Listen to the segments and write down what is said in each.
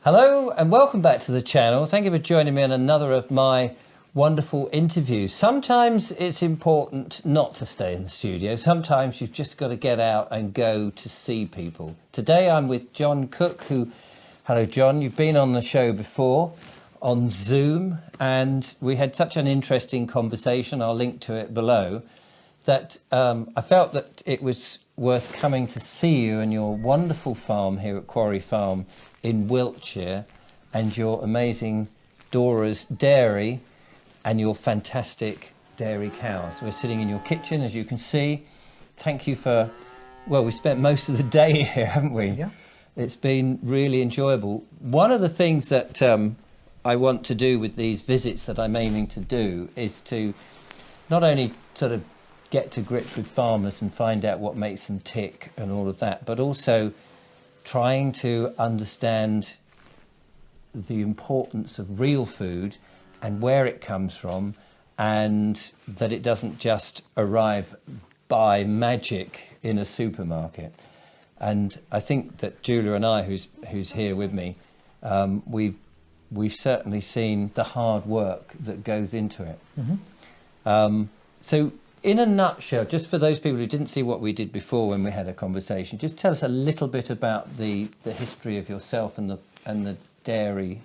Hello and welcome back to the channel. Thank you for joining me on another of my wonderful interviews. Sometimes it's important not to stay in the studio. Sometimes you've just got to get out and go to see people. Today I'm with Jon Cook, hello Jon, you've been on the show before on Zoom and we had such an interesting conversation, I'll link to it below, that I felt that it was worth coming to see you and your wonderful farm here at Quarry Farm in Wiltshire and your amazing Dora's dairy and your fantastic dairy cows. We're sitting in your kitchen, as you can see. Thank you for, well, we spent most of the day here, haven't we? Yeah. It's been really enjoyable. One of the things that I want to do with these visits that I'm aiming to do is to not only sort of get to grips with farmers and find out what makes them tick and all of that, but also trying to understand the importance of real food and where it comes from, and that it doesn't just arrive by magic in a supermarket. And I think that Julia and I, who's here with me, we've certainly seen the hard work that goes into it. Mm-hmm. So in a nutshell, just for those people who didn't see what we did before when we had a conversation, just tell us a little bit about the history of yourself and the dairy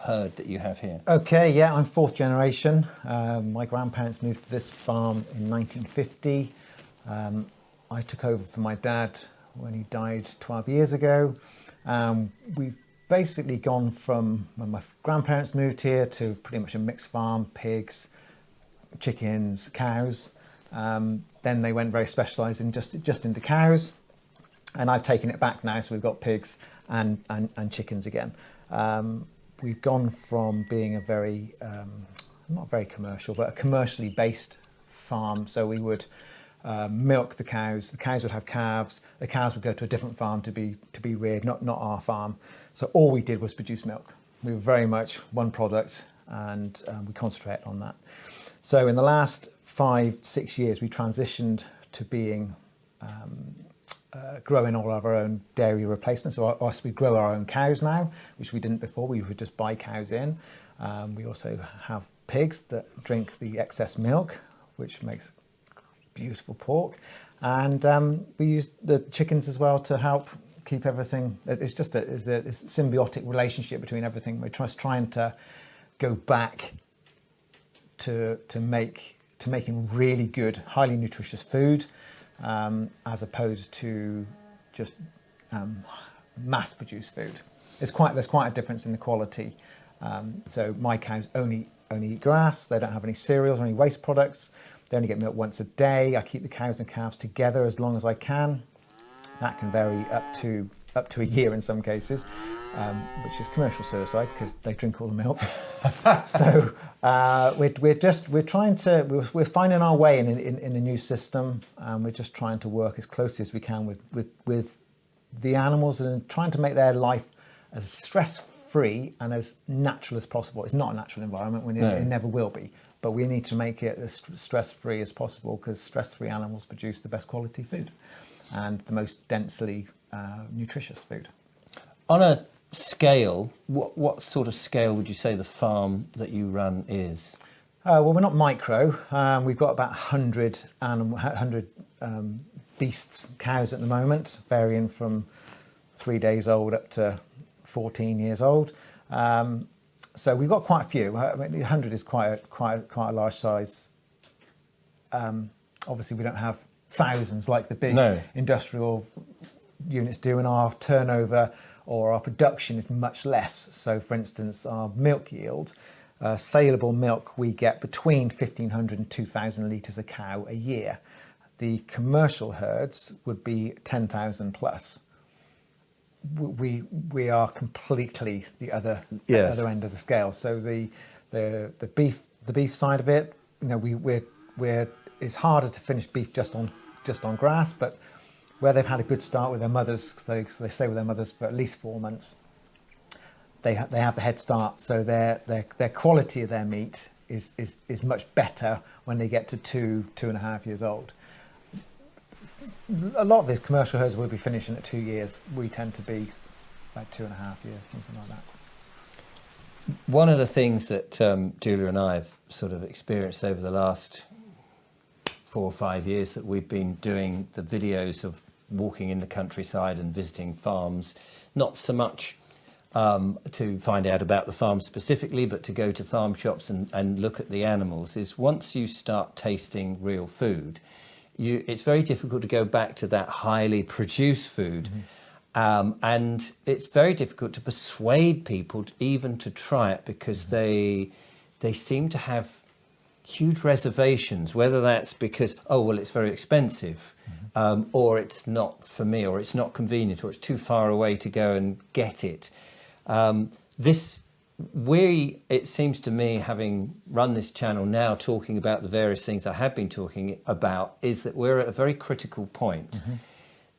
herd that you have here. Okay, yeah, I'm fourth generation. My grandparents moved to this farm in 1950. I took over from my dad when he died 12 years ago. We've basically gone from when my grandparents moved here to pretty much a mixed farm, pigs, chickens, cows. Then they went very specialised in just into cows, and I've taken it back now, so we've got pigs and chickens again. We've gone from being a very, not very commercial, but a commercially based farm. So we would milk the cows would have calves, the cows would go to a different farm to be reared, not our farm. So all we did was produce milk. We were very much one product, and we concentrate on that. So in the last 5-6 years, we transitioned to being growing all of our own dairy replacements. So we grow our own cows now, which we didn't before. We would just buy cows in. We also have pigs that drink the excess milk, which makes beautiful pork. And we use the chickens as well to help keep everything. It's just a symbiotic relationship between everything. We're just trying to go back to making really good, highly nutritious food, as opposed to just mass-produced food. There's quite a difference in the quality. So my cows only eat grass. They don't have any cereals or any waste products. They only get milk once a day. I keep the cows and calves together as long as I can. That can vary up to a year in some cases, which is commercial suicide because they drink all the milk. So we're finding our way in the new system, and we're just trying to work as closely as we can with the animals and trying to make their life as stress-free and as natural as possible. It's not a natural environment, it never will be, but we need to make it as stress-free as possible, because stress-free animals produce the best quality food and the most densely nutritious food. On a scale, what sort of scale would you say the farm that you run is? Well, we're not micro. We've got about 100 beasts, cows at the moment, varying from 3 days old up to 14 years old. So we've got quite a few. I mean, 100 is quite a large size. Obviously, we don't have thousands like the big industrial units do, and our turnover or our production is much less. So for instance, our milk yield, saleable milk, we get between 1,500 and 2,000 litres a cow a year. The commercial herds would be 10,000 plus. We are completely the other end of the scale. So the beef side of it, you know, it's harder to finish beef just on grass, but where they've had a good start with their mothers, they stay with their mothers for at least 4 months, they have the head start. So their quality of their meat is much better when they get to 2.5 years old. A lot of the commercial herds will be finishing at 2 years. We tend to be about 2.5 years, something like that. One of the things that Julia and I have sort of experienced over the last 4 or 5 years that we've been doing the videos of walking in the countryside and visiting farms, not so much to find out about the farm specifically, but to go to farm shops and look at the animals, is once you start tasting real food, it's very difficult to go back to that highly produced food. And it's very difficult to persuade people even to try it, because they seem to have huge reservations, whether that's because, oh, well, it's very expensive, or it's not for me, or it's not convenient, or it's too far away to go and get it. It seems to me, having run this channel now, talking about the various things I have been talking about, is that we're at a very critical point.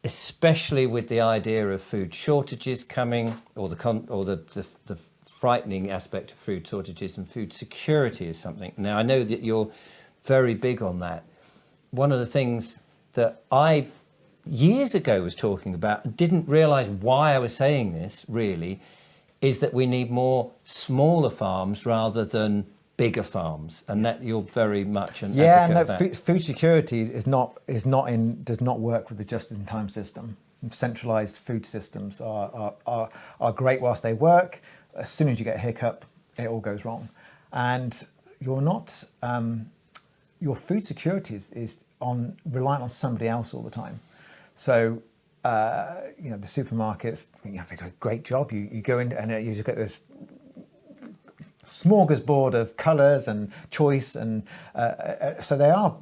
Especially with the idea of food shortages coming, or the frightening aspect of food shortages, and food security is something. Now, I know that you're very big on that. One of the things that I years ago was talking about, didn't realise why I was saying this really, is that we need more smaller farms rather than bigger farms, and that you're very much an advocate of that. Food security does not work with the just-in-time system. Centralised food systems are great whilst they work. As soon as you get a hiccup, it all goes wrong, and you're not. Your food security is reliant on somebody else all the time. So the supermarkets, they do a great job. You go in and you get this smorgasbord of colours and choice, and so they are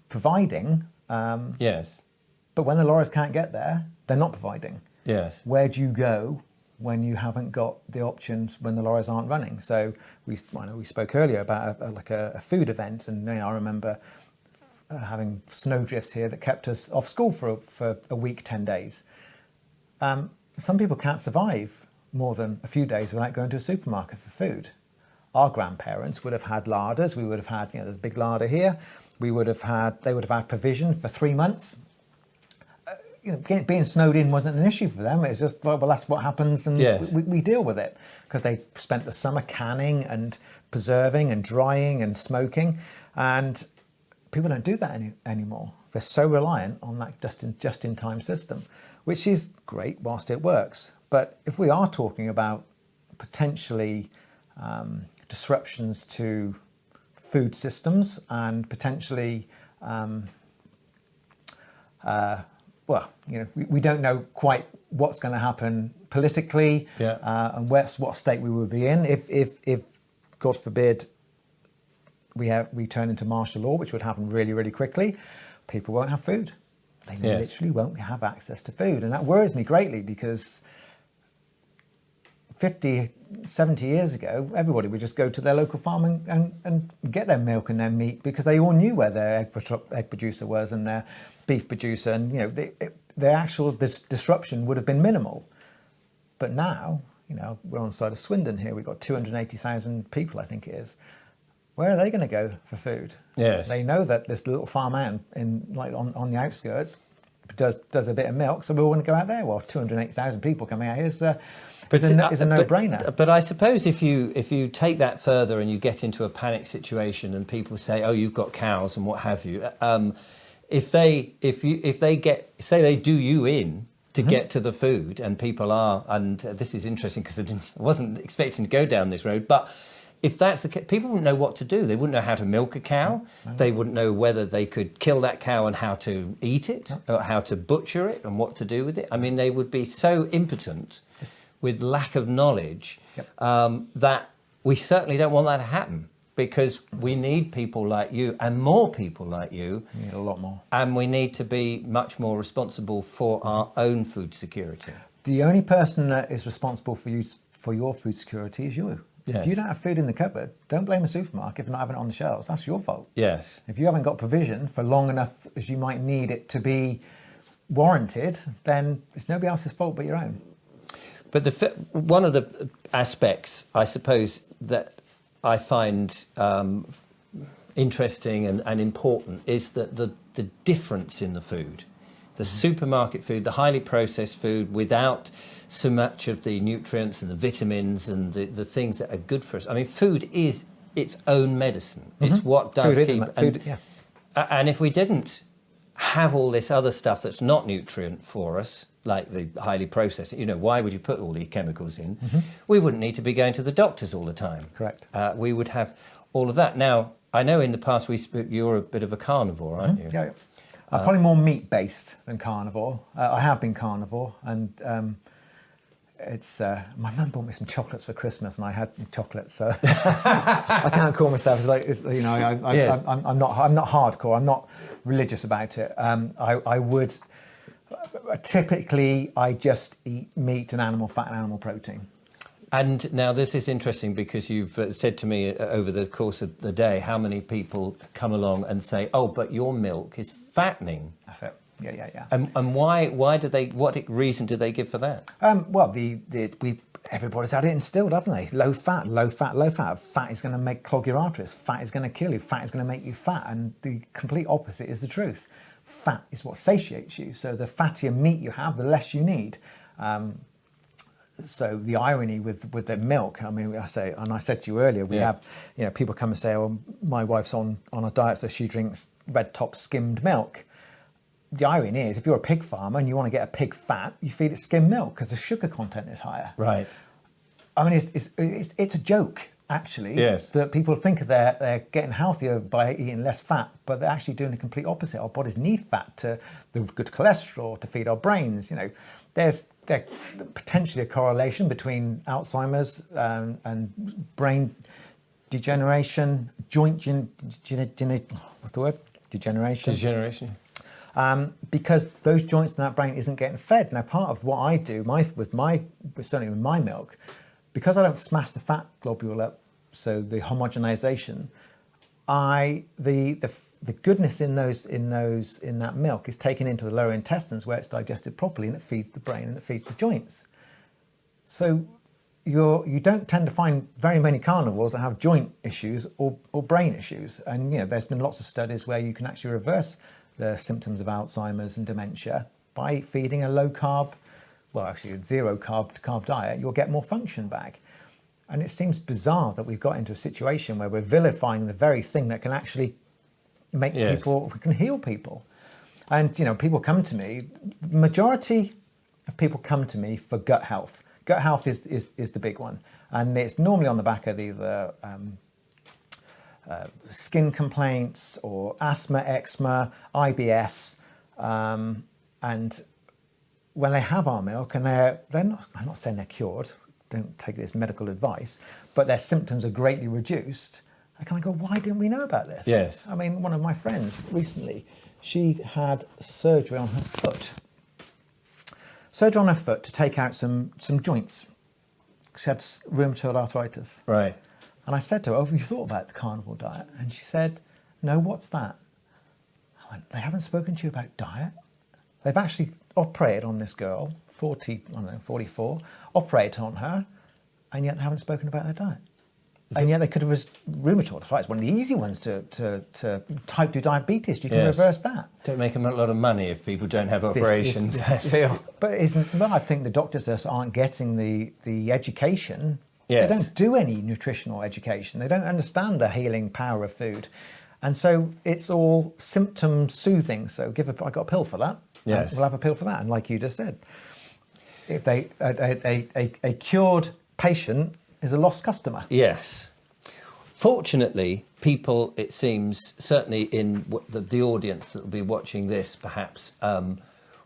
providing. Yes. But when the lorries can't get there, they're not providing. Yes. Where do you go when you haven't got the options when the lorries aren't running? So we spoke earlier about a food event, and I remember having snowdrifts here that kept us off school for a week, 10 days. Some people can't survive more than a few days without going to a supermarket for food. Our grandparents would have had larders. We would have had, there's a big larder here. They would have had provision for 3 months. Being snowed in wasn't an issue for them. It's just, well, that's what happens, and yes. we deal with it, because they spent the summer canning and preserving and drying and smoking, and people don't do that anymore. They're so reliant on that just-in-time system, which is great whilst it works. But if we are talking about potentially disruptions to food systems, and potentially, we don't know quite what's going to happen politically, and what state we will be in if God forbid, we turn into martial law, which would happen really, really quickly. People won't have food. They literally won't have access to food, and that worries me greatly, because 50, 70 years ago, everybody would just go to their local farm and get their milk and their meat, because they all knew where their egg producer was and their beef producer, and the actual disruption would have been minimal. But now, we're on the side of Swindon here. We've got 280,000 people, I think it is. Where are they going to go for food? Yes, they know that this little farm out on the outskirts does a bit of milk, so we all want to go out there. Well, 280,000 people coming out here is a no-brainer. But I suppose if you take that further and you get into a panic situation, and people say, "Oh, you've got cows," and what have you, if they do you in to get to the food, and people are, and this is interesting because I wasn't expecting to go down this road, but if that's the case, people wouldn't know what to do. They wouldn't know how to milk a cow. No. They wouldn't know whether they could kill that cow and how to eat it, or how to butcher it and what to do with it. I mean, they would be so impotent with lack of knowledge that we certainly don't want that to happen, because we need people like you, and more people like you. We need a lot more. And we need to be much more responsible for our own food security. The only person that is responsible for your food security is you. Yes. If you don't have food in the cupboard, don't blame a supermarket for not having it on the shelves. That's your fault. Yes. If you haven't got provision for long enough as you might need it to be warranted, then it's nobody else's fault but your own. But one of the aspects, I suppose, that I find interesting and important is that the difference in the food. The supermarket food, the highly processed food without so much of the nutrients and the vitamins and the things that are good for us. I mean, food is its own medicine. It's what does keep... And if we didn't have all this other stuff that's not nutrient for us, like the highly processed, why would you put all these chemicals in? We wouldn't need to be going to the doctors all the time. Correct. We would have all of that. Now, I know in the past you're a bit of a carnivore, aren't you? Yeah. I'm probably more meat-based than carnivore. I have been carnivore, and my mum bought me some chocolates for Christmas, and I had chocolates, so I can't call myself I'm not hardcore. I'm not religious about it. I would typically I just eat meat and animal fat and animal protein. And now this is interesting because you've said to me over the course of the day how many people come along and say, "Oh, but your milk is fattening." That's it. Yeah. And why do they? What reason do they give for that? Well, everybody's had it instilled, haven't they? Low fat. Fat is going to clog your arteries. Fat is going to kill you. Fat is going to make you fat. And the complete opposite is the truth. Fat is what satiates you. So the fattier meat you have, the less you need. So the irony with the milk, I said to you earlier, we have, people come and say, "Oh, my wife's on a diet, so she drinks red top skimmed milk." The irony is, if you're a pig farmer and you want to get a pig fat, you feed it skim milk because the sugar content is higher. Right. It's a joke, actually. Yes. That people think they're getting healthier by eating less fat, but they're actually doing the complete opposite. Our bodies need fat to the good cholesterol to feed our brains. There's potentially a correlation between Alzheimer's and brain degeneration, what's the word? Degeneration. Because those joints in that brain isn't getting fed. Now, part of what I do, certainly with my milk, because I don't smash the fat globule up, so the homogenization, the goodness in that milk is taken into the lower intestines where it's digested properly, and it feeds the brain and it feeds the joints. So you don't tend to find very many carnivores that have joint issues or brain issues. And there's been lots of studies where you can actually reverse the symptoms of Alzheimer's and dementia by feeding a low carb, a zero carb diet. You'll get more function back. And it seems bizarre that we've got into a situation where we're vilifying the very thing that can actually make people, can heal people. And people come to me, the majority of people come to me for gut health. Gut health is the big one, and it's normally on the back of either skin complaints or asthma, eczema, IBS, and when they have our milk and I'm not saying they're cured, don't take this medical advice, but their symptoms are greatly reduced, I kind of go, why didn't we know about this? Yes. One of my friends recently, she had surgery on her foot. Surgery on her foot to take out some joints. She had rheumatoid arthritis. Right. And I said to her, have you thought about the carnivore diet? And she said, no, what's that? I went, they haven't spoken to you about diet? They've actually operated on this girl, 44, operated on her, and yet they haven't spoken about their diet. And yet they could have rheumatoid arthritis, one of the easy ones to type 2 diabetes. You can reverse that. Don't make them a lot of money if people don't have operations, I feel. But I think the doctors just aren't getting the education. Yes. They don't do any nutritional education. They don't understand the healing power of food. And so it's all symptom soothing. So I got a pill for that. Yes. We'll have a pill for that. And like you just said, if a cured patient is a lost customer. Yes. Fortunately, people, it seems, certainly in the audience that will be watching this perhaps,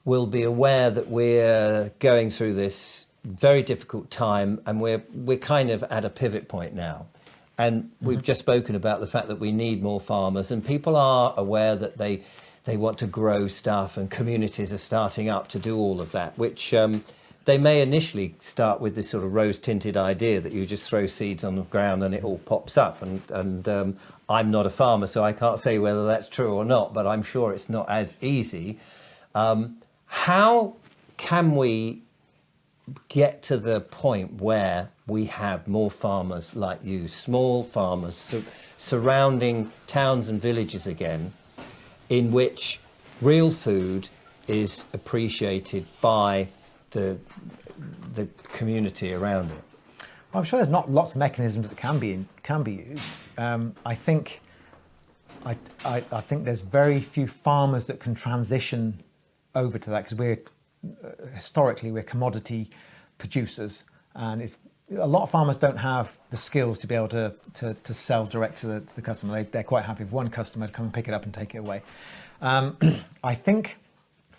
will be aware that we're going through this very difficult time, and we're kind of at a pivot point now. And we've just spoken about the fact that we need more farmers, and people are aware that they want to grow stuff, and communities are starting up to do all of that, which they may initially start with this sort of rose-tinted idea that you just throw seeds on the ground and it all pops up. And I'm not a farmer, so I can't say whether that's true or not, but I'm sure it's not as easy. How can we get to the point where we have more farmers like you, small farmers surrounding towns and villages again, in which real food is appreciated by the the community around it? Well, I'm sure there's not lots of mechanisms that can be used. I think there's very few farmers that can transition over to that, because historically we're commodity producers, and a lot of farmers don't have the skills to be able to sell direct to the customer. They're quite happy with one customer to come and pick it up and take it away. I think,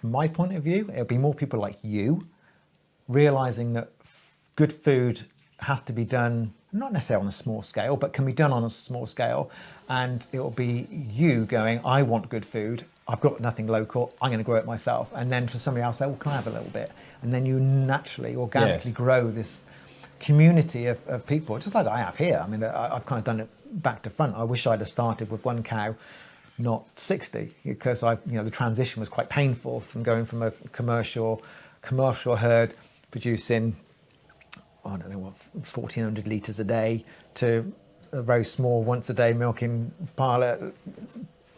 from my point of view, it'll be more people like you realizing that good food has to be done, not necessarily on a small scale, but can be done on a small scale. And it will be you going, I want good food. I've got nothing local. I'm going to grow it myself. And then for somebody else, say, well, can I have a little bit? And then you naturally, organically grow this community of people, just like I have here. I mean, I've kind of done it back to front. I wish I'd have started with one cow, not 60, because the transition was quite painful from going from a commercial herd producing, I don't know what, 1,400 litres a day to a very small once a day milking pilot,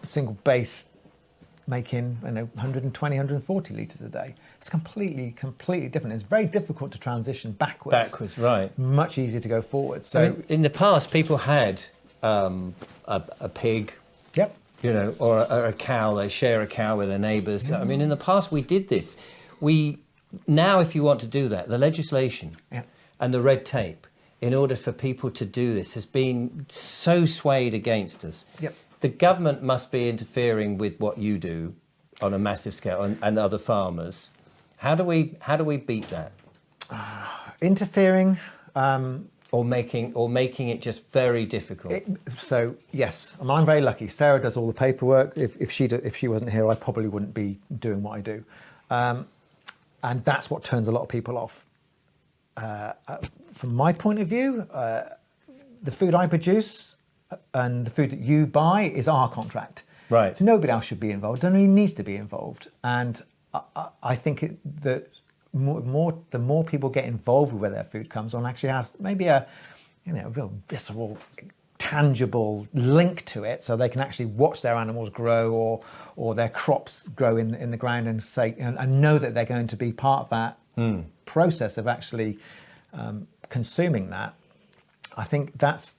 single base, making 120, 140 litres a day. It's completely different. It's very difficult to transition backwards. Backwards, right. Much easier to go forward. So in the past, people had a pig, yep, or a cow. They share a cow with their neighbours. I mean, in the past, we did this. Now, if you want to do that, the legislation and the red tape, in order for people to do this, has been so swayed against us. Yep. The government must be interfering with what you do on a massive scale, and other farmers. How do we beat that? Interfering, or making it just very difficult. So yes, I'm very lucky. Sarah does all the paperwork. If she wasn't here, I probably wouldn't be doing what I do, and that's what turns a lot of people off. From my point of view, the food I produce and the food that you buy is our contract. Right. So nobody else should be involved. Nobody needs to be involved. And I think the more people get involved with where their food comes on, actually has maybe a real visceral, tangible link to it, so they can actually watch their animals grow or their crops grow in the ground and say and know that they're going to be part of that process of actually consuming that. I think that's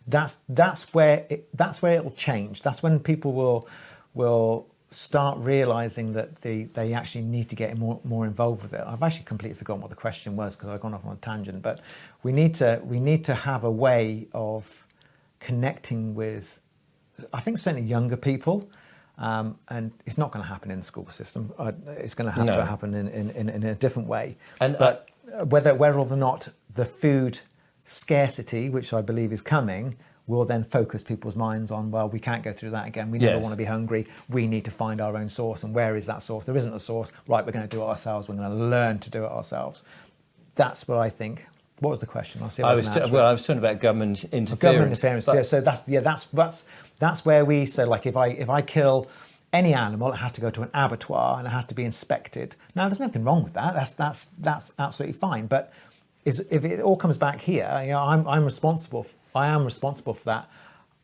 where it'll change. That's when people will start realizing that they actually need to get more involved with it. I've actually completely forgotten what the question was because I've gone off on a tangent. But we need to have a way of connecting with, I think, certainly younger people. And it's not going to happen in the school system. It's going to have to happen in a different way. But whether or not the food scarcity, which I believe is coming, will then focus people's minds on, well, we can't go through that again. We never want to be hungry. We need to find our own source. And where is that source? There isn't a source. Right, we're going to do it ourselves. We're going to learn to do it ourselves. That's what I think. What was the question? I was talking about government interference. So that's where we say, like, if I kill any animal, it has to go to an abattoir and it has to be inspected. Now, there's nothing wrong with that. That's absolutely fine. But if it all comes back here, I'm responsible. I am responsible for that.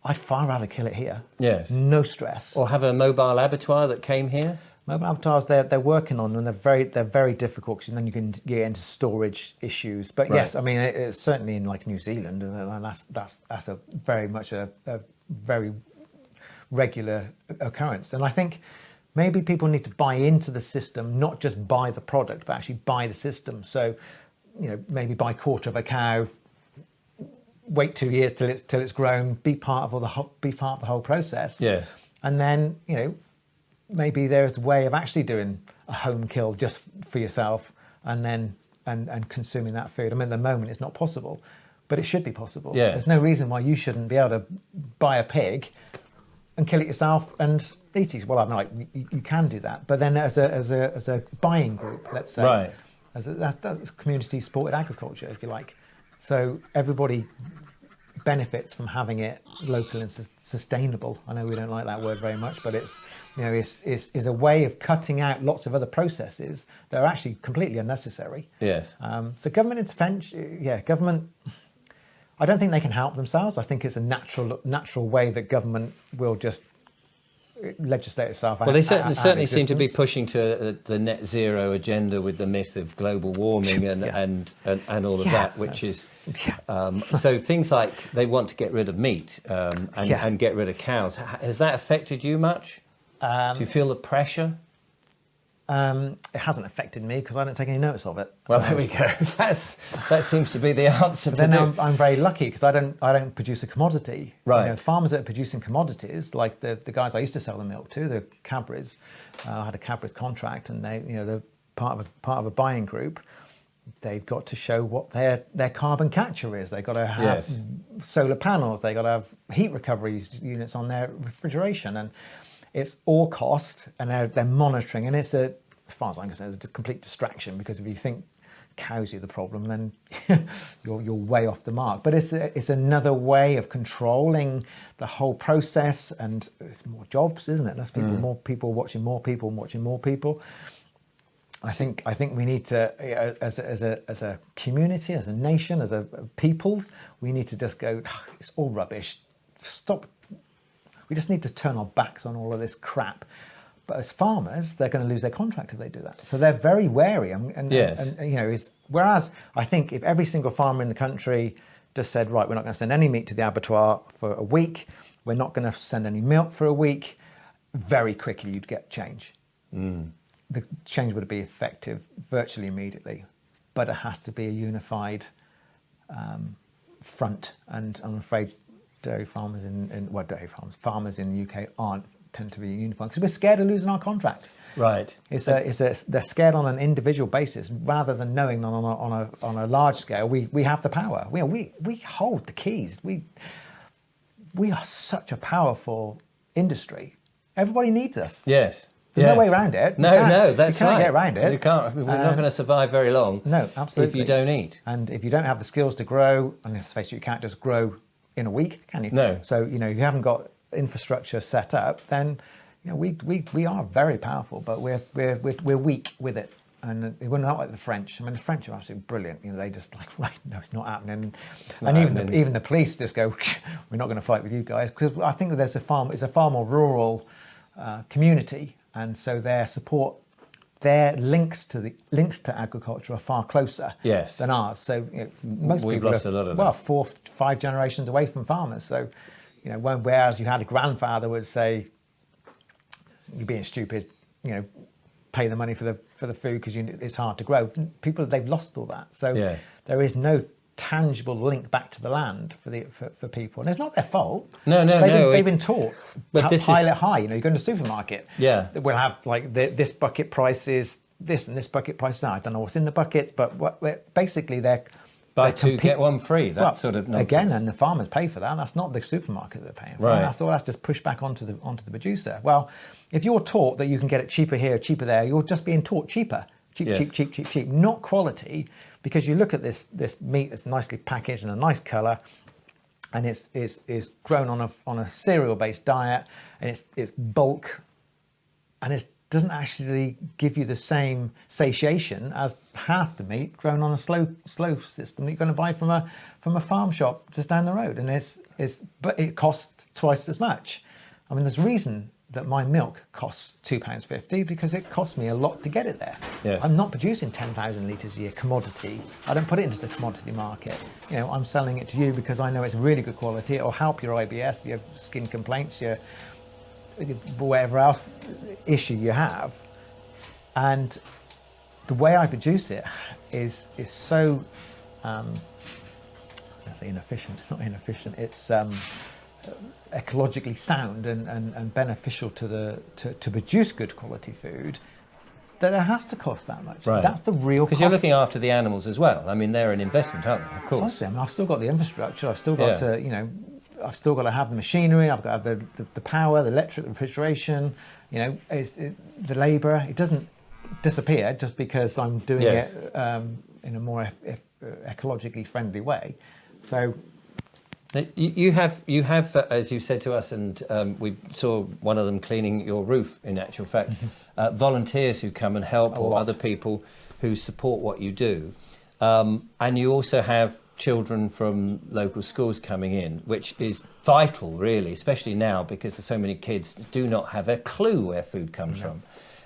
I'd far rather kill it here. Yes. No stress. Or have a mobile abattoir that came here. Mobile abattoirs, they're working on, and they're very difficult, because then you can get into storage issues. But right. Yes, I mean, it's certainly in like New Zealand, and that's a very much a very regular occurrence. And I think maybe people need to buy into the system, not just buy the product, but actually buy the system. So, maybe buy a quarter of a cow, wait 2 years till it's grown, be part of the whole process. Yes. And then maybe there's a way of actually doing a home kill just for yourself, and then and consuming that food. I mean, at the moment it's not possible, but it should be possible. Yes. There's no reason why you shouldn't be able to buy a pig and kill it yourself and eat it. Well, I'm like, you can do that, but then as a buying group, let's say, right, that's community supported agriculture, if you like. So everybody benefits from having it local and sustainable. I know we don't like that word very much, but it's a way of cutting out lots of other processes that are actually completely unnecessary. Yes. So government intervention, government, I don't think they can help themselves. I think it's a natural way that government will just legislate itself. Well, they certainly seem to be pushing to the net zero agenda with the myth of global warming and all of that, which is so things like they want to get rid of meat and get rid of cows. Has that affected you much? Do you feel the pressure? It hasn't affected me because I don't take any notice of it. Well, there we go. That seems to be the answer. But then I'm very lucky because I don't produce a commodity. Right. You know, farmers that are producing commodities, like the guys I used to sell the milk to, the Cadburys. I had a Cadbury's contract, and they're part of a buying group. They've got to show what their carbon capture is. They've got to have solar panels. They've got to have heat recovery units on their refrigeration, and it's all cost, and they're monitoring, and it's as far as I'm concerned, it's a complete distraction, because if you think cows are the problem, then you're way off the mark. But it's another way of controlling the whole process, and it's more jobs, isn't it? Less people, more people watching more people and watching more people. I think we need to, as a community, as a nation, as a people, we need to just go, it's all rubbish. Stop. We just need to turn our backs on all of this crap. But as farmers, they're going to lose their contract if they do that. So they're very wary. Whereas I think if every single farmer in the country just said, right, we're not going to send any meat to the abattoir for a week, we're not going to send any milk for a week, very quickly you'd get change. The change would be effective virtually immediately, but it has to be a unified front. And I'm afraid farmers in the UK tend to be unified because we're scared of losing our contracts. Right. They're scared on an individual basis rather than knowing on a large scale we have the power. We hold the keys. We are such a powerful industry. Everybody needs us. Yes. There's no way around it. No, that's right. You can't get around it. You can't. We're not going to survive very long. No, absolutely. If you don't eat. And if you don't have the skills to grow, and let's face it, you can't just grow in a week, can you? No. So if you haven't got infrastructure set up, then we are very powerful, but we're weak with it. And we're not like the French. I mean, the French are absolutely brilliant. They just like, right, no, it's not happening. Even the police just go, we're not going to fight with you guys, because I think that it's a far more rural community, and so their links to agriculture are far closer than ours. So most We've people lost a lot of that. 4-5 generations away from farmers. So whereas you had a grandfather would say, "You're being stupid," pay the money for the food because it's hard to grow. They've lost all that. So there is no tangible link back to the land for people, and it's not their fault. No. They've been taught. But pile it high. You go to the supermarket. Yeah. We'll have like this bucket price is this and this bucket price now. I don't know what's in the buckets, but basically they're buy two get one free. That sort of nonsense. Again, and the farmers pay for that. That's not the supermarket they're paying for. Right. That's just pushed back onto the producer. Well, if you're taught that you can get it cheaper here, cheaper there, you're just being taught cheaper. Cheap, not quality, because you look at this meat that's nicely packaged in a nice colour, and it's grown on a cereal-based diet, and it's bulk, and it doesn't actually give you the same satiation as half the meat grown on a slow system that you're going to buy from a farm shop just down the road, and but it costs twice as much. I mean, there's a reason that my milk costs £2.50 because it costs me a lot to get it there. Yes. I'm not producing 10,000 litres a year commodity. I don't put it into the commodity market. I'm selling it to you because I know it's really good quality. It'll help your IBS, your skin complaints, your whatever else issue you have. And the way I produce it is so I say inefficient. It's not inefficient. It's ecologically sound and beneficial to produce good quality food, that it has to cost that much. Right. That's the real cost. Because you're looking after the animals as well. I mean, they're an investment, aren't they? Of course. Honestly, I've still got the infrastructure. I've still got to, I've still got to have the machinery. I've got to have the power, the electric, the refrigeration. The labour. It doesn't disappear just because I'm doing it in a more ecologically friendly way. So. You have, as you said to us, and we saw one of them cleaning your roof. In actual fact, volunteers who come and help, or other people who support what you do, and you also have children from local schools coming in, which is vital, really, especially now because so many kids do not have a clue where food comes from,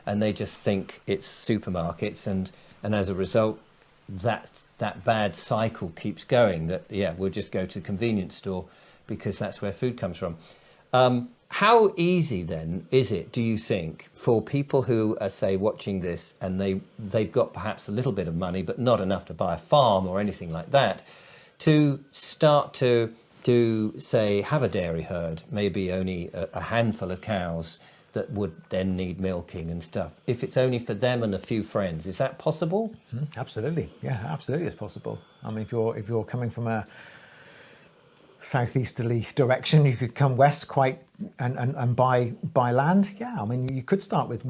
and they just think it's supermarkets, and as a result, that bad cycle keeps going. That we'll just go to the convenience store because that's where food comes from. How easy then is it, do you think, for people who are, say, watching this and they've got perhaps a little bit of money but not enough to buy a farm or anything like that, to start to say, have a dairy herd, maybe only a handful of cows that would then need milking and stuff, if it's only for them and a few friends? Is that possible? Absolutely. Yeah, absolutely it's possible. I mean, if you're coming from a southeasterly direction, you could come west and buy land. Yeah, I mean, you could start with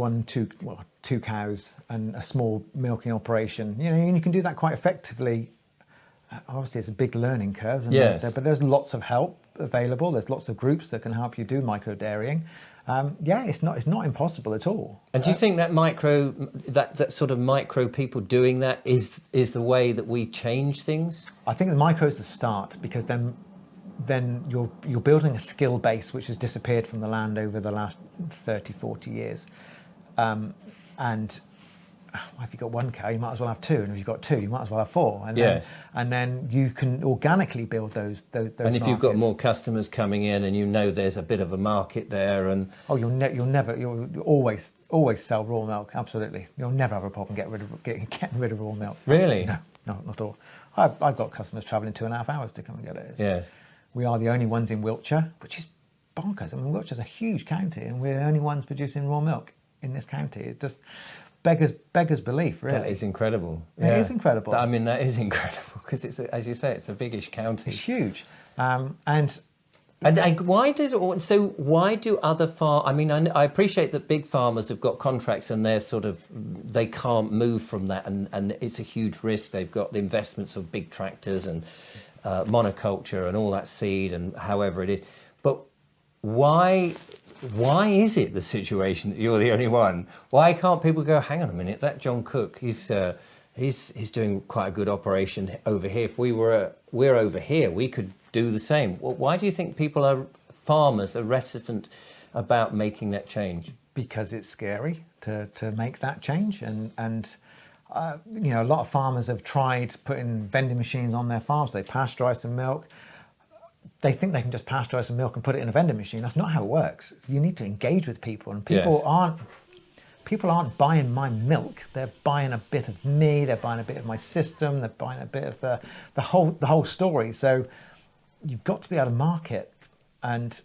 two cows and a small milking operation, and you can do that quite effectively. Obviously it's a big learning curve, but there's lots of help available. There's lots of groups that can help you do micro dairying. It's not impossible at all. And do you think that sort of micro people doing that is the way that we change things? I think the micro is the start, because then you're building a skill base which has disappeared from the land over the last 30, 40 years. And if you've got one cow, you might as well have two, and if you've got two, you might as well have four. And then you can organically build those and if markets. You've got more customers coming in, and there's a bit of a market there, and you'll always sell raw milk. Absolutely, you'll never have a problem getting rid of raw milk. Really? No, not at all. I've got customers travelling 2.5 hours to come and get it. Yes. We are the only ones in Wiltshire, which is bonkers. I mean, Wiltshire's a huge county, and we're the only ones producing raw milk in this county. It just beggars belief, really. That is incredible. It is incredible. I mean, that is incredible, because it's, as you say, it's a biggish county. It's huge, and why do other I mean, I appreciate that big farmers have got contracts and they can't move from that, and it's a huge risk. They've got the investments of big tractors and monoculture and all that seed and however it is. But why is it the situation that you're the only one? Why can't people go, hang on a minute, that Jon Cook, he's doing quite a good operation over here. If we're over here, we could do the same. Why do you think farmers are reticent about making that change? Because it's scary to make that change, and a lot of farmers have tried putting vending machines on their farms. They pasteurize some milk. They think they can just pasteurize some milk and put it in a vending machine. That's not how it works. You need to engage with people, and people aren't buying my milk. They're buying a bit of me. They're buying a bit of my system. They're buying a bit of the whole story. So you've got to be able to market and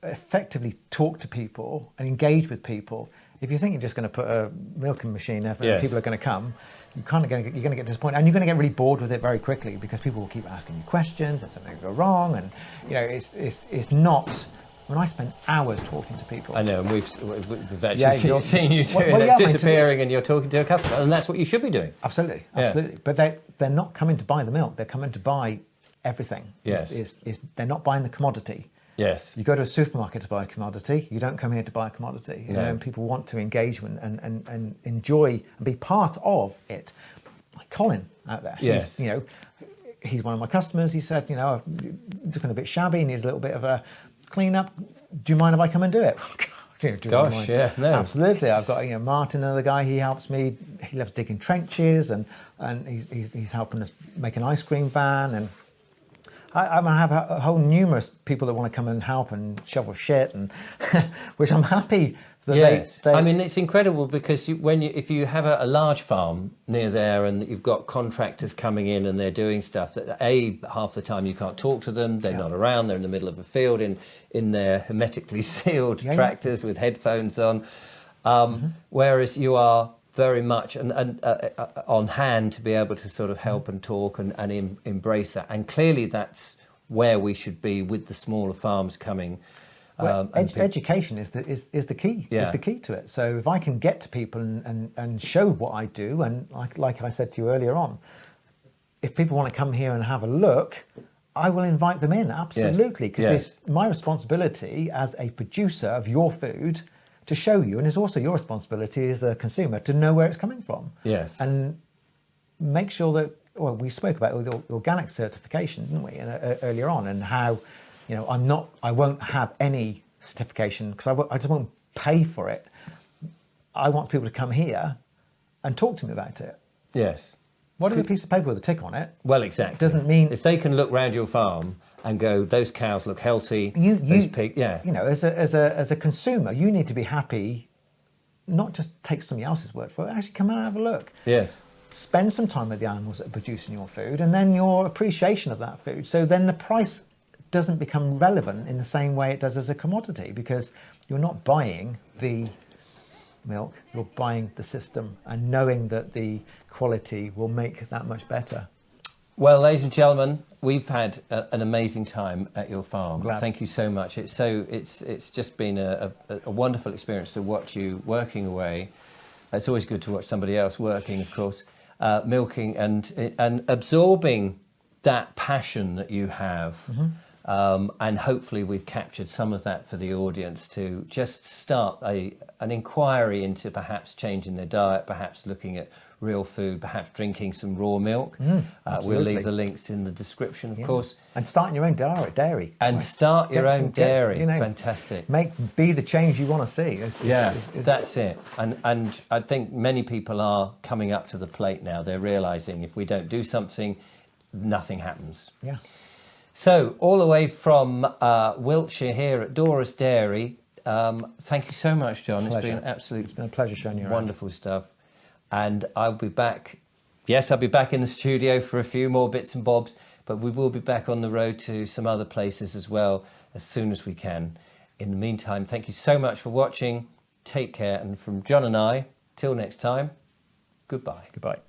effectively talk to people and engage with people. If you think you're just going to put a milking machine there and people are going to come, you're going to get disappointed, and you're going to get really bored with it very quickly, because people will keep asking you questions and something will go wrong, and it's not. When I spend hours talking to people, I know, and we've actually seen you disappearing, and you're talking to a customer, and that's what you should be doing. Absolutely. But they're not coming to buy the milk; they're coming to buy everything. Yes, they're not buying the commodity. Yes. You go to a supermarket to buy a commodity. You don't come here to buy a commodity. And people want to engage and enjoy and be part of it. Like Colin out there. Yes. He's one of my customers. He said, looking a bit shabby, needs a little bit of a clean up. Do you mind if I come and do it? Gosh, yeah, no. Absolutely. I've got Martin, another guy. He helps me. He loves digging trenches, and he's helping us make an ice cream van, and I have a whole numerous people that want to come and help and shovel shit, and which I'm happy that I mean, it's incredible, because if you have a large farm near there and you've got contractors coming in and they're doing stuff that half the time you can't talk to them, they're not around, they're in the middle of a field in their hermetically sealed tractors with headphones on, whereas you are very much on hand to be able to sort of help and talk and embrace that. And clearly that's where we should be with the smaller farms coming. Education is the key. Is the key to it. So if I can get to people and show what I do, and like I said to you earlier on, if people want to come here and have a look, I will invite them in, absolutely, because it's my responsibility as a producer of your food to show you, and it's also your responsibility as a consumer to know where it's coming from. Yes. And make sure that well, we spoke about the organic certification, didn't we, earlier on, and how, I won't have any certification because I just won't pay for it. I want people to come here and talk to me about it. Yes. What is a piece of paper with a tick on it? Well, exactly. It doesn't mean... If they can look round your farm and go, those cows look healthy, those pigs... Yeah. As a consumer, you need to be happy, not just take somebody else's word for it, actually come out and have a look. Yes. Spend some time with the animals that are producing your food, and then your appreciation of that food. So then the price doesn't become relevant in the same way it does as a commodity, because you're not buying the milk, you're buying the system, and knowing that the quality will make that much better. Well, ladies and gentlemen, we've had an amazing time at your farm. Glad. Thank you so much. It's just been a wonderful experience to watch you working away. It's always good to watch somebody else working, of course, milking and absorbing that passion that you have. Mm-hmm. And hopefully we've captured some of that for the audience to just start an inquiry into perhaps changing their diet, perhaps looking at real food, perhaps drinking some raw milk. We'll leave the links in the description, of course. And starting your own dairy. And start your own dairy. Fantastic. Be the change you want to see. That's it. And I think many people are coming up to the plate now. They're realising if we don't do something, nothing happens. Yeah. So, all the way from Wiltshire here at Dora's Dairy, thank you so much, Jon. Pleasure. It's been a pleasure showing you around. Wonderful stuff. And I'll be back. Yes, I'll be back in the studio for a few more bits and bobs, but we will be back on the road to some other places as well as soon as we can. In the meantime, thank you so much for watching. Take care. And from Jon and I, till next time, goodbye. Goodbye.